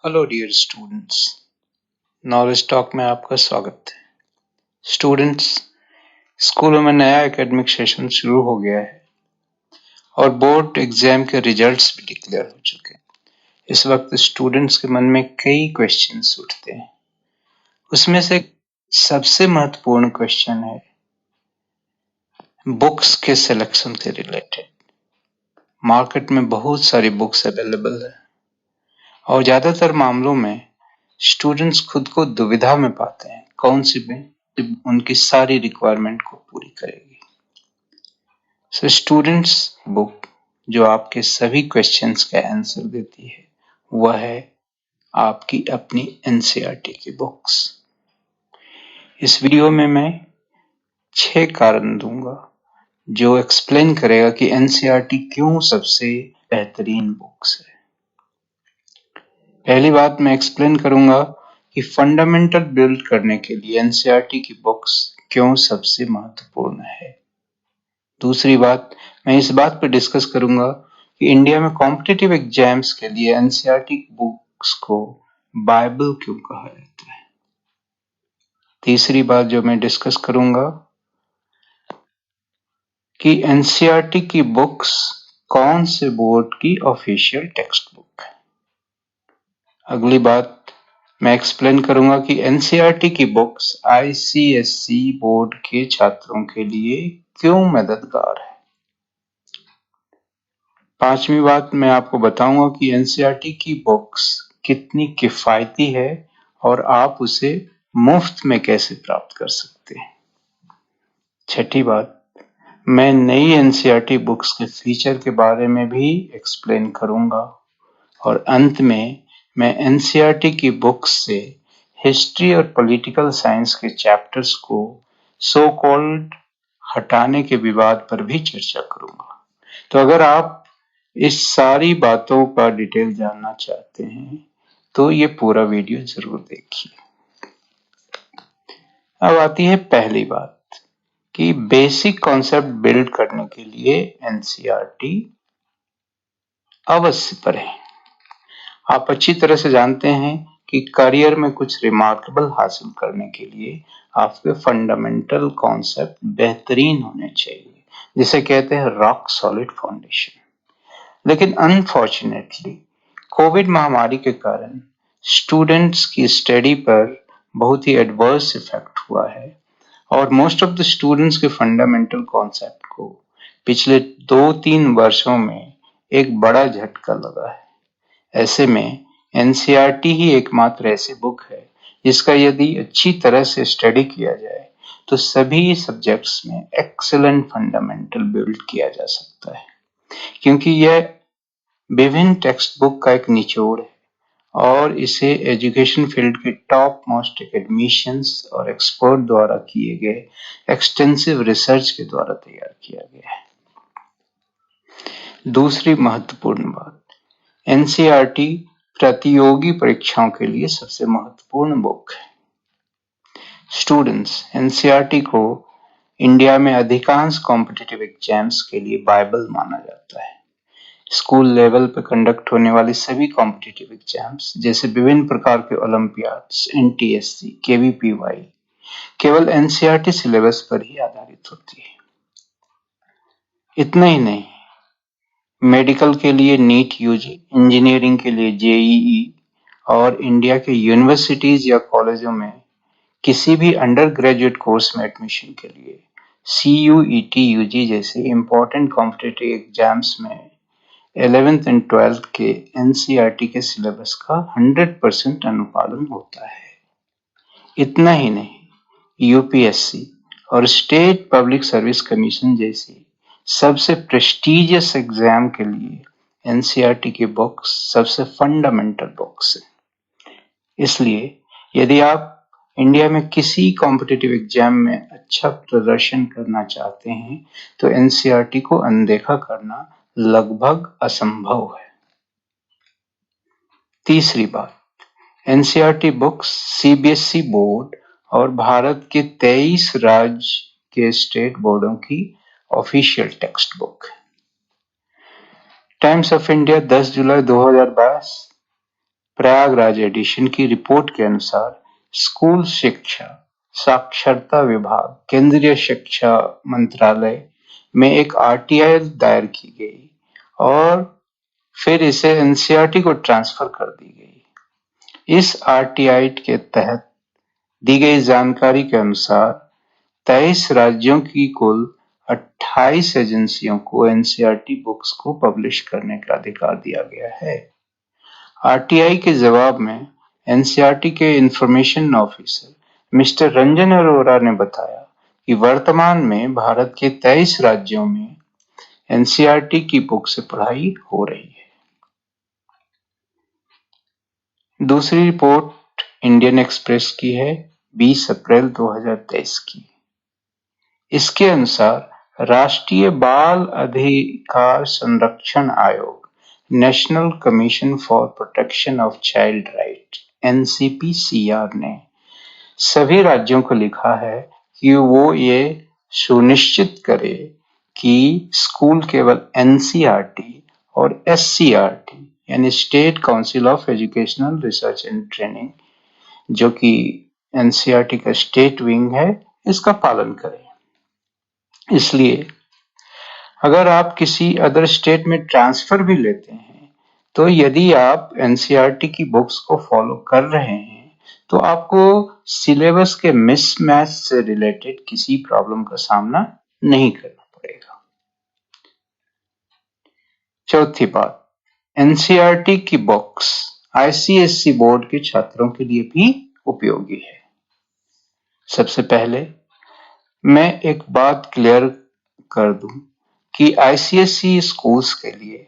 Hello dear students, Knowledge Talk में आपका स्वागत है। स्टूडेंट्स, स्कूलों में नया एकेडमिक सेशन शुरू हो गया है और बोर्ड एग्जाम के रिजल्ट्स भी डिक्लेयर हो चुके हैं। इस वक्त स्टूडेंट्स के मन में कई क्वेश्चंस उठते हैं। उसमें से सबसे महत्वपूर्ण क्वेश्चन है बुक्स के सिलेक्शन से रिलेटेड। मार्केट में बहुत सारी बुक्स अवेलेबल है और ज्यादातर मामलों में स्टूडेंट्स खुद को दुविधा में पाते हैं कौन सी बुक उनकी सारी रिक्वायरमेंट को पूरी करेगी। सो स्टूडेंट्स, बुक जो आपके सभी क्वेश्चंस का आंसर देती है वह है आपकी अपनी एनसीईआरटी की बुक्स। इस वीडियो में मैं 6 कारण दूंगा जो एक्सप्लेन करेगा कि एनसीईआरटी क्यों सबसे बेहतरीन बुक्स है। पहली बात मैं एक्सप्लेन करूंगा कि फंडामेंटल बिल्ड करने के लिए एनसीईआरटी की बुक्स क्यों सबसे महत्वपूर्ण है। दूसरी बात, मैं इस बात पर डिस्कस करूंगा कि इंडिया में कॉम्पिटिटिव एग्जाम्स के लिए एनसीईआरटी बुक्स को बाइबल क्यों कहा जाता है। तीसरी बात जो मैं डिस्कस करूंगा कि एनसीईआरटी की बुक्स कौन से बोर्ड की ऑफिशियल टेक्स्ट बुक है। अगली बात मैं एक्सप्लेन करूंगा कि एनसीईआरटी की बुक्स आईसीएसई बोर्ड के छात्रों के लिए क्यों मददगार है। पांचवी बात मैं आपको बताऊंगा कि एनसीईआरटी की बुक्स कितनी किफायती है और आप उसे मुफ्त में कैसे प्राप्त कर सकते हैं। छठी बात, मैं नई एनसीईआरटी बुक्स के फीचर के बारे में भी एक्सप्लेन करूंगा और अंत में मैं एनसीईआरटी की बुक्स से हिस्ट्री और पॉलिटिकल साइंस के चैप्टर्स को सो कॉल्ड हटाने के विवाद पर भी चर्चा करूंगा। तो अगर आप इस सारी बातों का डिटेल जानना चाहते हैं तो ये पूरा वीडियो जरूर देखिए। अब आती है पहली बात कि बेसिक कॉन्सेप्ट बिल्ड करने के लिए एनसीईआरटी अवश्य पढ़ें। आप अच्छी तरह से जानते हैं कि करियर में कुछ रिमार्केबल हासिल करने के लिए आपके फंडामेंटल कॉन्सेप्ट बेहतरीन होने चाहिए, जिसे कहते हैं रॉक सॉलिड फाउंडेशन। लेकिन अनफॉर्चुनेटली कोविड महामारी के कारण स्टूडेंट्स की स्टडी पर बहुत ही एडवर्स इफेक्ट हुआ है और मोस्ट ऑफ द स्टूडेंट्स के फंडामेंटल कॉन्सेप्ट को पिछले 2-3 वर्षों में एक बड़ा झटका लगा है। ऐसे में एनसीईआरटी ही एकमात्र ऐसी बुक है जिसका यदि अच्छी तरह से स्टडी किया जाए तो सभी सब्जेक्ट्स में एक्सीलेंट फंडामेंटल बिल्ड किया जा सकता है, क्योंकि यह विभिन्न टेक्स्ट बुक का एक निचोड़ है और इसे एजुकेशन फील्ड के टॉप मोस्ट एकेडमिशियंस और एक्सपर्ट द्वारा किए गए एक्सटेंसिव रिसर्च के द्वारा तैयार किया गया है। दूसरी महत्वपूर्ण बात, एनसीईआरटी प्रतियोगी परीक्षाओं के लिए सबसे महत्वपूर्ण बुक है। स्टूडेंट्स, एनसीईआरटी को इंडिया में अधिकांश कॉम्पिटिटिव एग्जाम्स के लिए बाइबल माना जाता है। स्कूल लेवल पर कंडक्ट होने वाली सभी कॉम्पिटिटिव एग्जाम्स जैसे विभिन्न प्रकार के ओलंपियाड्स, एनटीएससी, केवीपीवाई केवल एनसीईआरटी सिलेबस पर ही आधारित होती है। इतना ही नहीं, मेडिकल के लिए नीट यूजी, इंजीनियरिंग के लिए जेईई और इंडिया के यूनिवर्सिटीज या कॉलेजों में किसी भी अंडर ग्रेजुएट कोर्स में एडमिशन के लिए सीयूईटी यूजी जैसे इंपॉर्टेंट कॉम्पिटिटिव एग्जाम्स में 11th एंड 12th के एनसीईआरटी के सिलेबस का 100% अनुपालन होता है। इतना ही नहीं, यूपीएससी और स्टेट पब्लिक सर्विस कमीशन जैसी सबसे प्रेस्टिजियस एग्जाम के लिए एनसीईआरटी की बुक्स सबसे फंडामेंटल बुक्स है। इसलिए यदि आप इंडिया में किसी कॉम्पिटिटिव एग्जाम में अच्छा प्रदर्शन करना चाहते हैं तो एनसीईआरटी को अनदेखा करना लगभग असंभव है। तीसरी बात, एनसीईआरटी बुक्स सीबीएसई बोर्ड और भारत के 23 राज्य के स्टेट बोर्डों की ऑफिशियल टेक्स्ट बुक है। टाइम्स ऑफ इंडिया 10 जुलाई 2022 प्रयागराज एडिशन की रिपोर्ट के अनुसार स्कूल शिक्षा साक्षरता विभाग केंद्रीय शिक्षा मंत्रालय में एक आरटीआई दायर की गई और फिर इसे एनसीईआरटी को ट्रांसफर कर दी गई। इस आरटीआई के तहत दी गई जानकारी के अनुसार 23 राज्यों की कुल 28 एजेंसियों को एनसीईआरटी बुक्स को पब्लिश करने का अधिकार दिया गया है। आरटीआई के जवाब में एनसीईआरटी के information officer mister Ranjan Arora ने बताया कि वर्तमान में भारत के 23 राज्यों में एनसीईआरटी की बुक से पढ़ाई हो रही है। दूसरी रिपोर्ट इंडियन एक्सप्रेस की है 20 अप्रैल 2023 की। इसके अनुसार राष्ट्रीय बाल अधिकार संरक्षण आयोग national commission for protection of child right NCPCR ने सभी राज्यों को लिखा है कि वो ये सुनिश्चित करे कि स्कूल केवल एनसीईआरटी और एससीईआरटी यानी state council of educational research and training जो कि एनसीईआरटी का स्टेट विंग है इसका पालन करें। इसलिए अगर आप किसी अदर स्टेट में ट्रांसफर भी लेते हैं तो यदि आप एनसीईआरटी की बुक्स को फॉलो कर रहे हैं तो आपको सिलेबस के मिसमैच से रिलेटेड किसी प्रॉब्लम का सामना नहीं करना पड़ेगा। चौथी बात, एनसीईआरटी की बुक्स आईसीएसई बोर्ड के छात्रों के लिए भी उपयोगी है। सबसे पहले मैं एक बात क्लियर कर दूं कि आईसीएसई स्कूल्स के लिए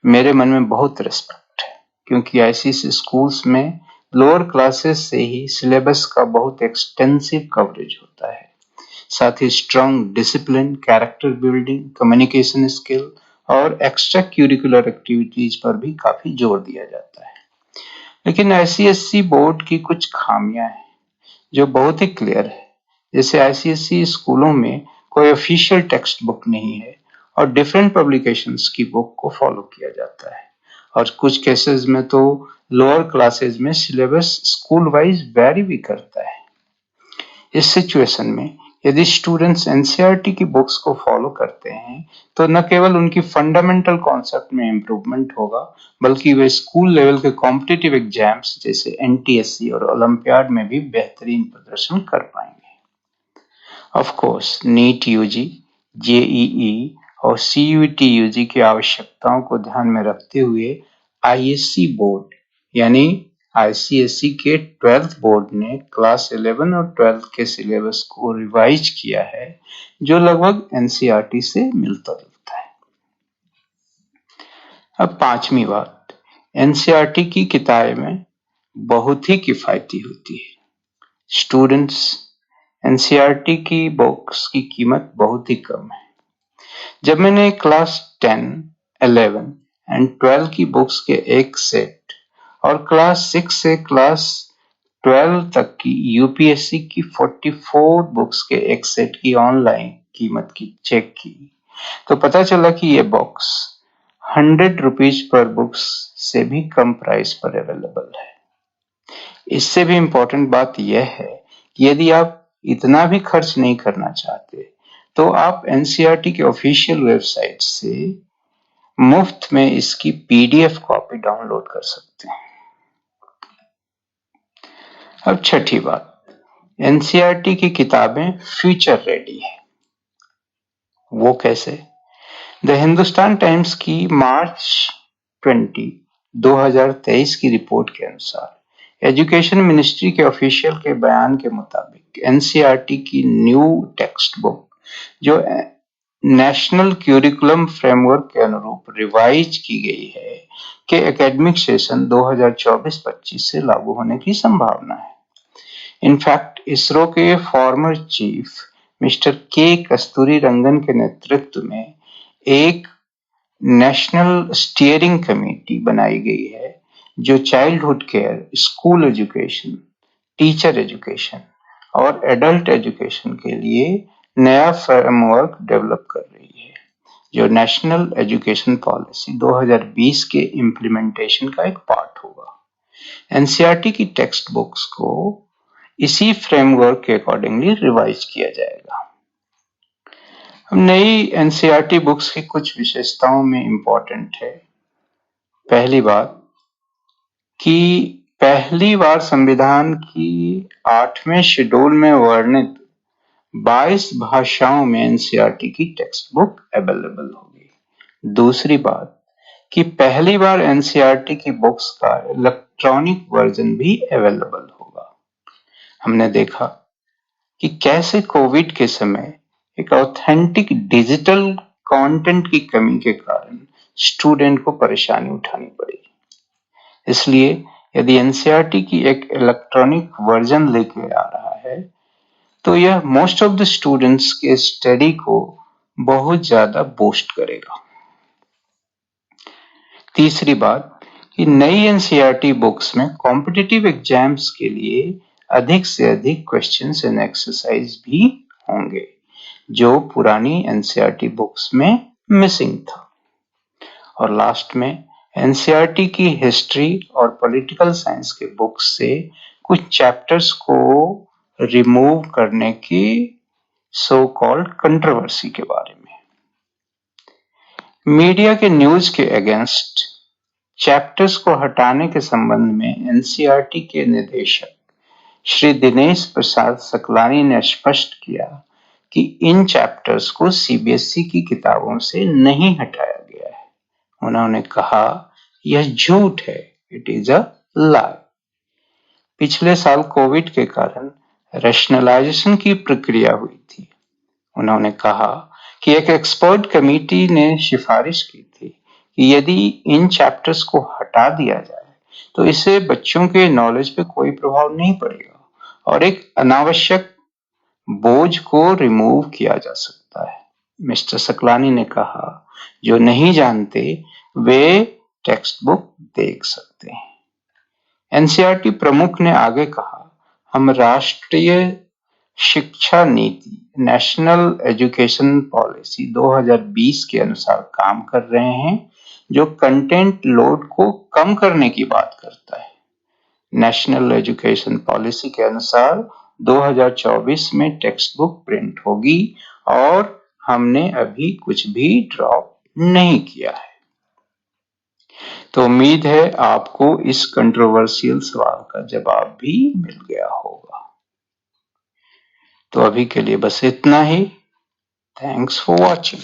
मेरे मन में बहुत रिस्पेक्ट है, क्योंकि आईसीएसई स्कूल्स में लोअर क्लासेस से ही सिलेबस का बहुत एक्सटेंसिव कवरेज होता है। साथ ही strong discipline, character building, communication skill और एक्स्ट्रा करिकुलर एक्टिविटीज पर भी काफी जोर दिया जाता है। लेकिन आईसीएसई बोर्ड की कुछ खामियां हैं जो बहुत ही क्लियर है। जैसे आईसीएसई स्कूलों में कोई ऑफिशियल टेक्स्ट बुक नहीं है और डिफरेंट पब्लिकेशंस की बुक को फॉलो किया जाता है और कुछ केसेस में तो लोअर क्लासेस में सिलेबस स्कूल वाइज वेरी भी करता है। इस सिचुएशन में यदि स्टूडेंट्स एनसीईआरटी की बुक्स को फॉलो करते हैं तो न केवल उनकी फंडामेंटल कॉन्सेप्ट में इम्प्रूवमेंट होगा बल्कि वे स्कूल लेवल के कॉम्पिटिटिव एग्जाम्स जैसे एनटीएससी और ओलंपियाड में भी बेहतरीन प्रदर्शन कर पाएंगे। Of course NEET UG, JEE और सीयूईटी यूजी की आवश्यकताओं को ध्यान में रखते हुए आईएससी बोर्ड यानी आईसीएसई के 12th बोर्ड ने क्लास 11 और 12th के सिलेबस को रिवाइज किया है जो लगभग एनसीईआरटी से मिलता जुलता है। अब पांचवी बात, एनसीईआरटी की किताबें बहुत ही किफायती होती है। स्टूडेंट्स, एनसीईआरटी की बुक्स की कीमत बहुत ही कम है। जब मैंने क्लास 10, 11 एंड 12 की बुक्स के एक सेट और क्लास 6 से क्लास 12 तक की यूपीएससी की 44 बुक्स के एक सेट की ऑनलाइन कीमत की चेक की तो पता चला कि ये बुक्स 100 रुपीज पर बुक्स से भी कम प्राइस पर अवेलेबल है। इससे भी इम्पोर्टेंट बात यह है कि यदि आप इतना भी खर्च नहीं करना चाहते तो आप एनसीईआरटी के ऑफिशियल वेबसाइट से मुफ्त में इसकी पीडीएफ कॉपी डाउनलोड कर सकते हैं। अब छठी बात, एनसीईआरटी की किताबें फ्यूचर रेडी है। वो कैसे? द हिंदुस्तान टाइम्स की मार्च 20, 2023 की रिपोर्ट के अनुसार एजुकेशन मिनिस्ट्री के ऑफिशियल के बयान के मुताबिक एनसीईआरटी की न्यू टेक्स्ट बुक जो नेशनल करिकुलम फ्रेमवर्क के अनुरूप रिवाइज की गई है के एकेडमिक सेशन 2024-25 से लागू होने की संभावना है। इनफैक्ट इसरो के फॉर्मर चीफ मिस्टर के कस्तूरी रंगन के नेतृत्व में एक नेशनल स्टीयरिंग कमेटी बनाई गई है जो childhood care, school education, teacher education और एडल्ट एजुकेशन के लिए नया फ्रेमवर्क डेवलप कर रही है जो नेशनल एजुकेशन पॉलिसी 2020 के इम्प्लीमेंटेशन का एक पार्ट होगा। एनसीईआरटी की टेक्स्ट बुक्स को इसी फ्रेमवर्क के अकॉर्डिंगली रिवाइज किया जाएगा। नई एनसीईआरटी बुक्स की कुछ विशेषताओं में इंपॉर्टेंट है। पहली बात कि पहली बार संविधान की 8वें शेड्यूल में वर्णित 22 भाषाओं में एनसीईआरटी की टेक्स्ट बुक अवेलेबल होगी। दूसरी बात कि पहली बार एनसीईआरटी की बुक्स का इलेक्ट्रॉनिक वर्जन भी अवेलेबल होगा। हमने देखा कि कैसे कोविड के समय एक ऑथेंटिक डिजिटल कंटेंट की कमी के कारण स्टूडेंट को परेशानी उठानी पड़ी। इसलिए यदि एनसीईआरटी की एक इलेक्ट्रॉनिक वर्जन लेके आ रहा है तो यह मोस्ट ऑफ द स्टूडेंट्स के स्टडी को बहुत ज्यादा बूस्ट करेगा। तीसरी बात कि नई एनसीईआरटी बुक्स में कॉम्पिटिटिव एग्जाम्स के लिए अधिक से अधिक क्वेश्चंस एंड एक्सरसाइज भी होंगे, जो पुरानी एनसीईआरटी बुक्स में मिसिंग था। और लास्ट में एनसीईआरटी की हिस्ट्री और पॉलिटिकल साइंस के बुक्स से कुछ चैप्टर्स को रिमूव करने की सो कॉल्ड कंट्रोवर्सी के बारे में। मीडिया के न्यूज के अगेंस्ट चैप्टर्स को हटाने के संबंध में एनसीईआरटी के निदेशक श्री दिनेश प्रसाद सकलानी ने स्पष्ट किया कि इन चैप्टर्स को सीबीएसई की किताबों से नहीं हटाया गया है। उन्होंने कहा यह झूठ है, इट इज अ लाई। पिछले साल कोविड के कारण रैशनलाइजेशन की प्रक्रिया हुई थी। उन्होंने कहा कि एक एक्सपर्ट कमेटी ने सिफारिश की थी कि यदि इन चैप्टर्स को हटा दिया जाए तो इससे बच्चों के नॉलेज पे कोई प्रभाव नहीं पड़ेगा और एक अनावश्यक बोझ को रिमूव किया जा सकता है। मिस्टर सकलानी ने कहा जो नहीं जानते वे टेक्स्ट बुक देख सकते हैं। एनसीईआरटी प्रमुख ने आगे कहा हम राष्ट्रीय शिक्षा नीति नेशनल एजुकेशन पॉलिसी 2020 के अनुसार काम कर रहे हैं, जो कंटेंट लोड को कम करने की बात करता है। नेशनल एजुकेशन पॉलिसी के अनुसार 2024 में टेक्स्ट बुक प्रिंट होगी और हमने अभी कुछ भी ड्रॉप नहीं किया है। तो उम्मीद है आपको इस कंट्रोवर्शियल सवाल का जवाब भी मिल गया होगा। तो अभी के लिए बस इतना ही। Thanks for watching.